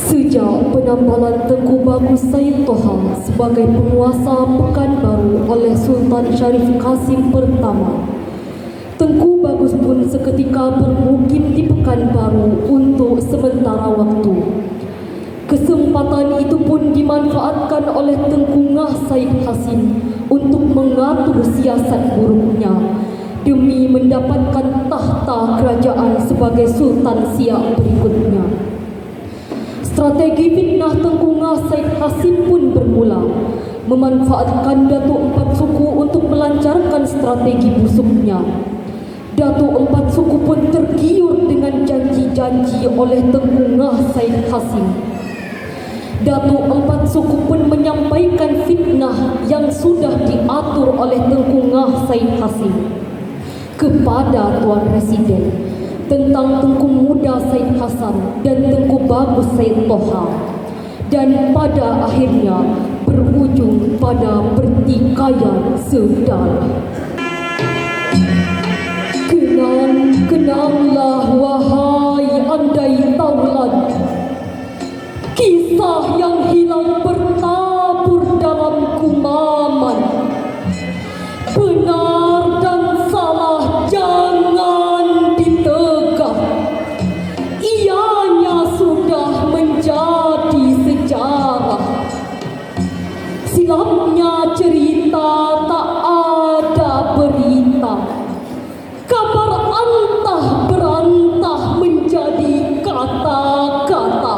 Sejak penambalan Tengku Bagus Said Toha sebagai penguasa Pekanbaru oleh Sultan Syarif Qasim pertama, Tengku Bagus pun seketika bermukim di Pekanbaru untuk sementara waktu. Kesempatan itu pun dimanfaatkan oleh Tengku Ngah Said Hasim untuk mengatur siasat buruknya demi mendapatkan tahta kerajaan sebagai Sultan Siak berikutnya. Strategi fitnah Tengku Ngah Said Hasim pun bermula, memanfaatkan Datuk Empat Suku untuk melancarkan strategi busuknya. Datuk Empat Suku pun tergiur dengan janji-janji oleh Tengku Ngah Said Hasim. Datuk Empat Suku pun menyampaikan fitnah yang sudah diatur oleh Tengku Ngah Said Hasim kepada Tuan Presiden tentang Tengku Muda Said Hasan dan Tengku Bagus Said Toha, dan pada akhirnya berujung pada pertikaian sedarah. Kenanglah wahai andai taulan, kisah yang hilang bertabur dalam kumaman. Benar dan salah jangan ditegah, ianya sudah menjadi sejarah. Silapnya cerita tak ada berita, kabar antah berantah menjadi kata-kata.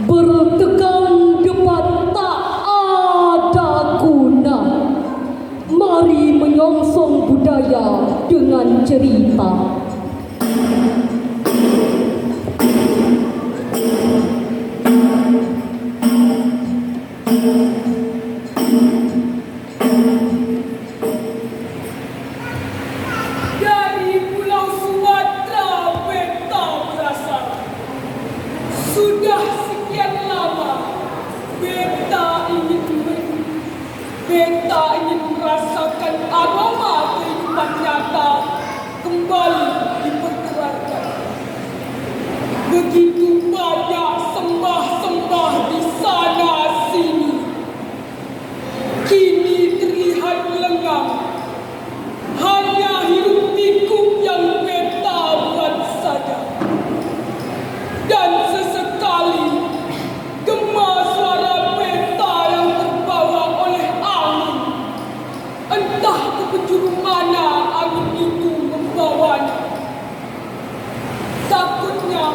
Bertegang debat tak ada guna, mari menyongsong budaya dengan cerita. Dari Pulau Sumatera beta berasal. Sudah sekian lama beta ingin merasakan aroma kehidupan nyata kembali diperkenalkan. Begitu banyak sembah-sembah di sana sini, kini terlihat lengang. Hanya hidup pikuk yang beta buat saja. Dan sesekali gema suara beta yang terbawa oleh angin. Entah ke penjuru mana angin itu membawanya. Takutnya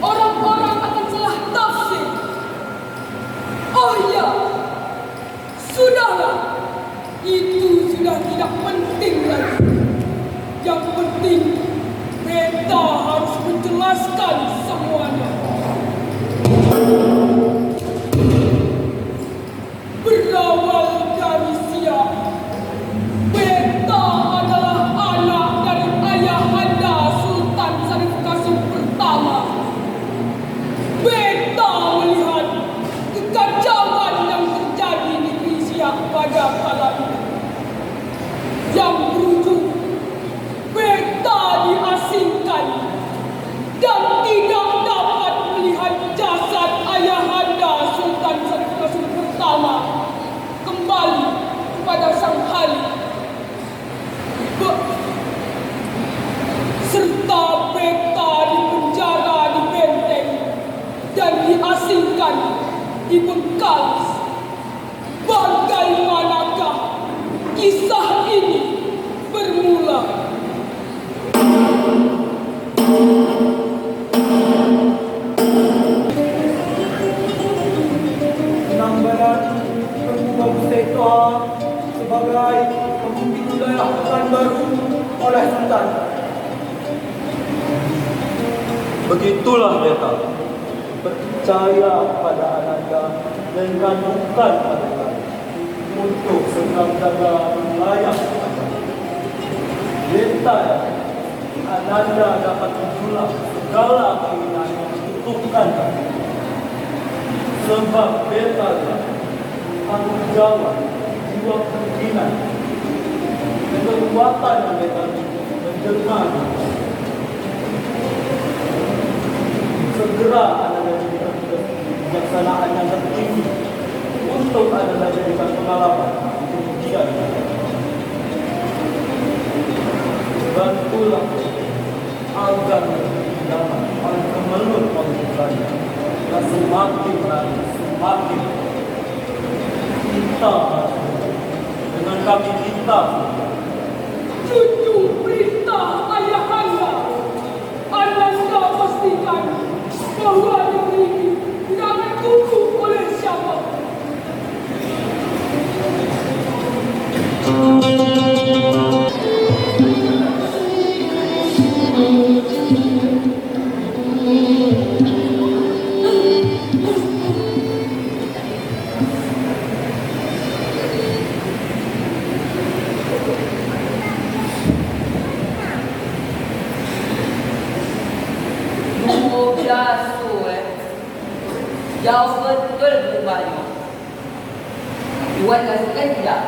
orang-orang akan salah tafsir. Oh ya, sudahlah. Itu sudah tidak penting lagi. Yang penting beta harus menjelaskan semuanya. Berawal dari Siak, beta adalah anak dari ayahanda Sultan Syarif Qasim pertama. Beta melihat kekacauan yang terjadi di negeri Siak pada kala itu, yang berujung beta diasingkan dan tidak dapat melihat jasad ayahanda Sultan Syarif Qasim pertama kembali kepada sang Khalid. Serta beta dipenjara di Benteng dan diasingkan di Bengkalis. Bagaimanakah kisah ini bermula? Penambalan Tengku Bagus Said Toha sebagai pemimpin wilayah Pekanbaru oleh Sultan. Begitulah beta percaya pada Ananda dan kandungkan Ananda untuk segera menjaga wilayah beta. Ananda dapat menjulang segala keinginan yang dibutuhkan, sebab beta tanggung jawab jiwa kemungkinan dan kekuatan yang beta menjelma segera Anda jadikan kebijaksanaan yang tertinggi untuk Anda jadikan pengalaman di kemudian hari. Bantulah agar dapat kemelut penghidupannya dan semakin hari semakin kita dengan kami kita Junjung perintah ayahanda. Anda pastikan bahwa negeri ini tidak akan tunduk oleh siapa. Jauh betul berubahnya. Buat rasakan tidak?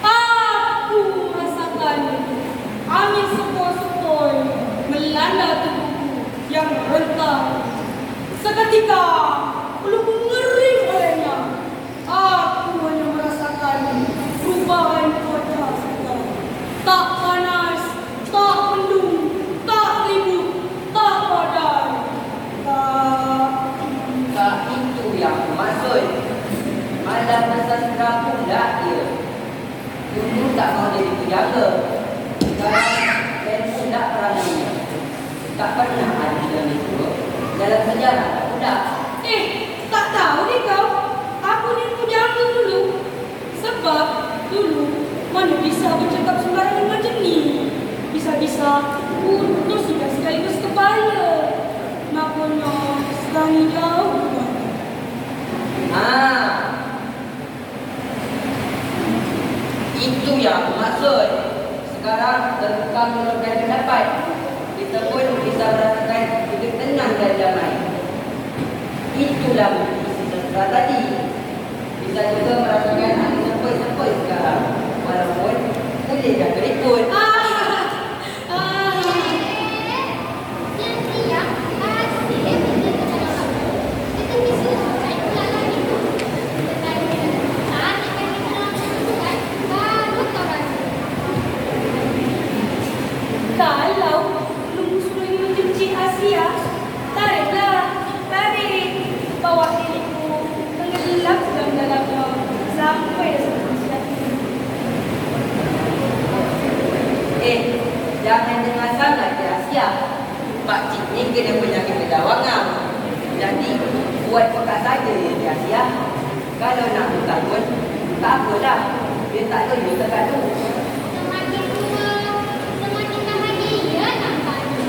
Aku merasakan angin sepoi-sepoi melanda tubuhku yang rentang. Seketika pelukku ngering olehnya. Aku hanya merasakan perubahan cuaca segar. Tak panas, tak mendung, tak ribut, tak badai. Tak itu yang maksud. Malam pesan kampung dah dia. Dulu tak mau jadi penjaga. Sekarang handphone tak berani. Tak pernah ada dalam itu. Dalam sejarah tak mudah. Tak tahu ni kau. Aku ni penjaga dulu. Sebab dulu mana bisa bercakap sembarangan macam ni. Bisa-bisa putus sudah sekaligus kepala. Makanya sekarang ni jauh. Itu yang maksud. Sekarang terbuka melukai pendapat. Kita pun bisa merasakan hidup tenang dan damai. Itulah isi sastra tadi. Bisa juga merasakan angin sepoi-sepoi sekarang. Walaupun boleh dah berikut. Kalau belum suruh mencuci Asia, tariklah, tarik. Bawa diriku tenggelam dalam-dalamnya sampai selesai. Jangan dengar sangat di Asia. Pak Cik ni kena penyakit kedawangan. Jadi buat pekat saja di Asia. Kalau nak hutang pun, tak apalah. Dia tak tahu dia tekan tu. Semakin tua, semakin bahagia nampaknya.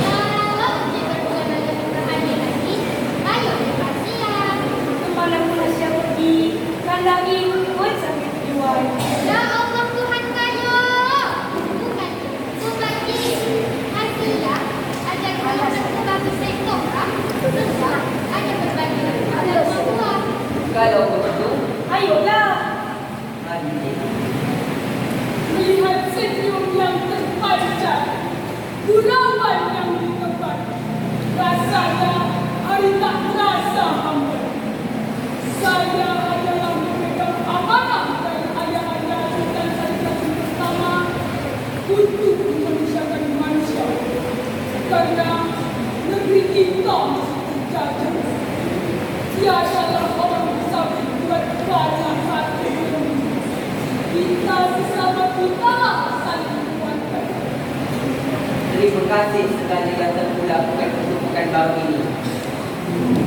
Kalau dia berdua lebih bahagia lagi, ayo berkasihan. Kemana pun Asia pergi, kandangi pun sampai tujuan. Ya Allah Tuhan kayo. Bukan diri. Asia, ajarkan anakku bagus sektor. Sebab ada berbagi ada semua. Kalau begitu, Ayolah, mari. melihat senyum yang terpancar, gurauan yang ditebar. Rasanya hari tak terasa hamba. Saya adalah memegang amanah dari ayah-ayah Sultan Syarif pertama untuk memanusiakan manusia. Karena negeri kita terjajah. Tiadalah orang bisa berbuat banyak hati. Kita bersama kita saling menguatkan. Terima kasih sekali yang terpulang untuk Pekanbaru ini.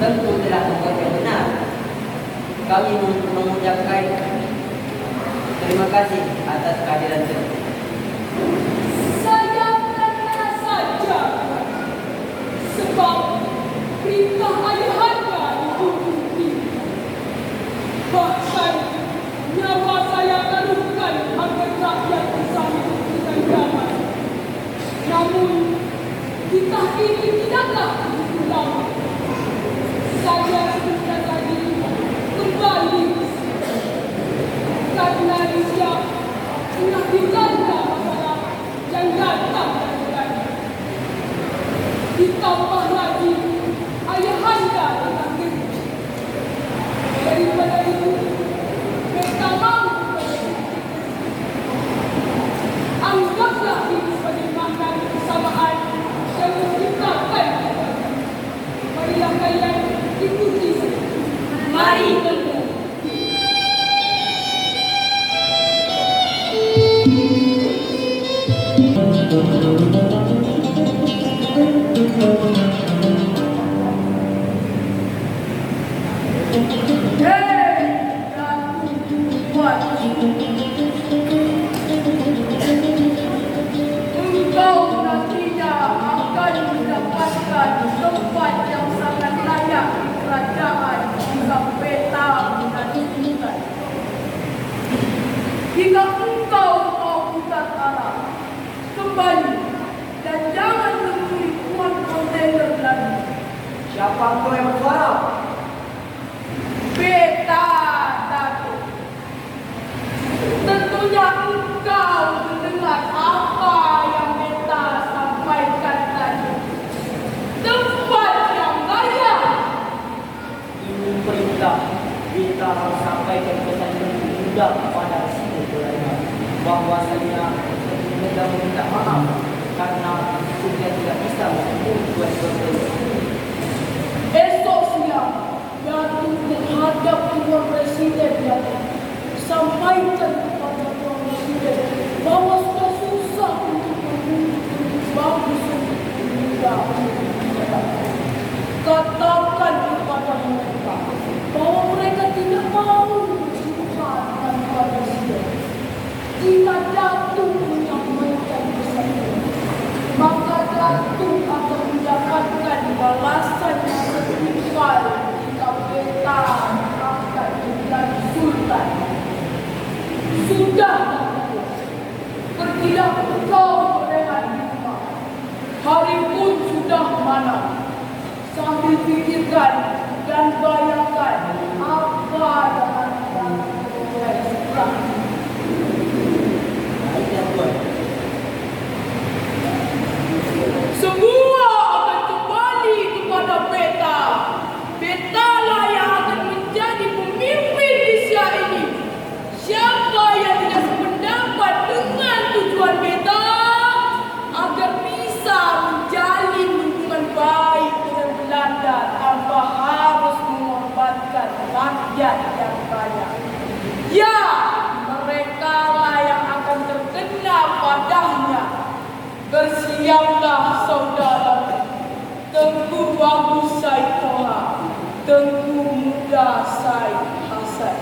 Tentu telah membuat yang benar. Kami mengucapkan terima kasih atas kehadiran tersebut. Saya pernah saja sebab perintah ayahanda dituruti. Bahkan nyawa saya taruhkan agar rakyat bisa hidup dengan damai. Namun kita ini tidaklah begitu lama. Saya sebentar lagi kembali karena Indonesia tengah dilanda masalah yang datang dari Belanda. Ditambah lagi Siapa engkau yang bersuara? Beta, Datuk. Tentunya engkau mendengar apa yang Beta sampaikan tadi. Tempat yang layak. Ini perintah. Kita harus sampaikan pesan yang mudah kepada Resi Belanda bahwasanya kita meminta maaf karena sudah tidak bisa membuat sesuatu. Esok siang, Datuk menghadap Tuan Presiden Datuk. Sampaikan kepada Tuan Presiden bahawa sudah susah untuk mengunjungi bagus muda. Katakan kepada mereka bahawa mereka tidak mau berjumpa dengan Tuan Presiden. Jika Datuk menyampaikan pesan ini, maka Datuk akan mendapatkan balasan yang setimpal jika Beta akan menjadi Sultan. Sudah, pergilah engkau berehat di rumah. Hari pun sudah malam. Sambil pikirkan dan bayangkan apa yang akan beroleh setelah ini. Baik ya Tuan. Semua akan kembali kepada Beta. Beta lah yang akan menjadi pemimpin di Siak ini. Siapa yang tidak sependapat dengan tujuan Beta agar bisa menjalin hubungan baik dengan Belanda tanpa harus mengorbankan rakyat yang banyak. Ya, mereka lah yang akan terkena padanya. Bersiaplah saudara, Tengku Bagus Said Toha, Tengku Muda Said Hasan.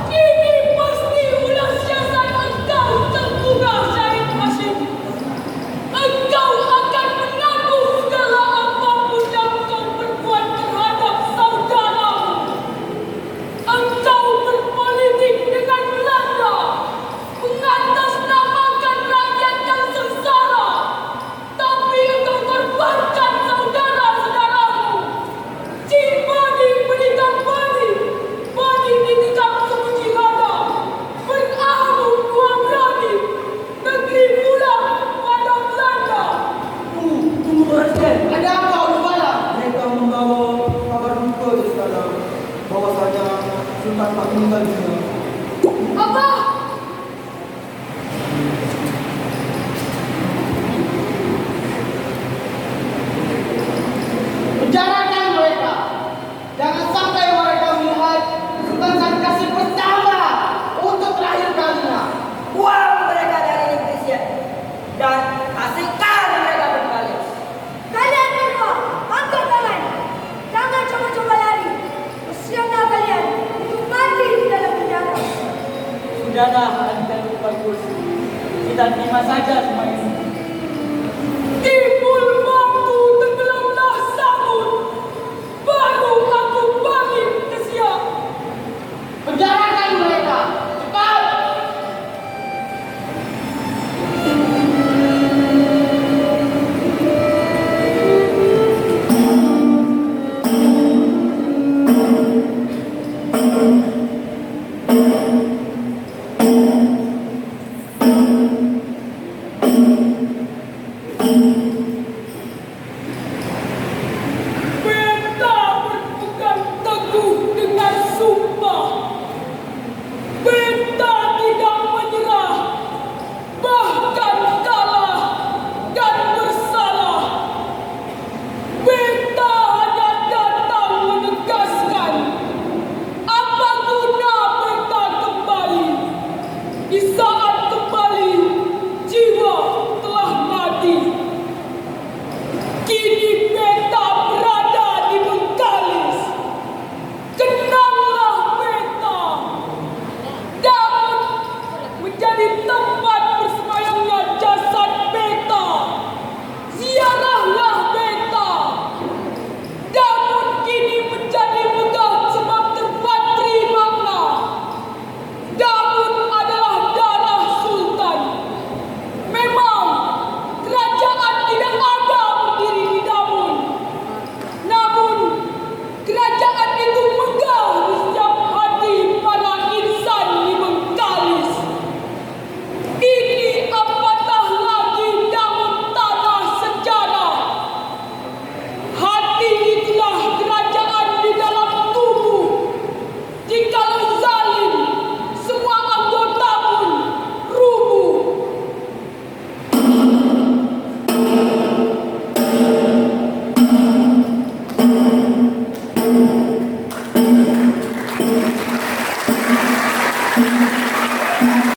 Ini pasti ulah siasat engkau, Tengku Said Hasan. Engkau akan menanggung segala apapun yang kau perbuat terhadap saudaramu. Engkau berpolitik dengan Belanda, mengatasnamakan rakyat yang sengsara, tapi engkau korbankan saudara-saudaramu. Cipadi menikam Bali, Bali ditikam sepuji rada, berarung dua berani, negeri pula pada Belanda. Tunggu Presiden. Ada apa Ulumala? Mereka membawa kabar duka sekarang bahwasanya Sultan tak meninggal dunia. Apa? Penjarakan mereka. Jangan sampai mereka melihat Sultan Said Qasim pertama untuk terakhir kalinya. Buang mereka dari negeri Siak dan kasihkan mereka berbalik. Kalian berdua, angkat tangan. Jangan coba-coba lari. Bersiaplah kalian untuk mati di dalam penjara. Sudahlah Adik Bagus. Kita terima saja semua ini. Timbul waktu tenggelamlah samud, baru aku balik ke Siak. Penjarakan mereka. Cepat. Beta berpegang teguh dengan sumpah. Beta tidak menyerah, bahkan kalah dan bersalah. Beta hanya datang menegaskan apa Thank you.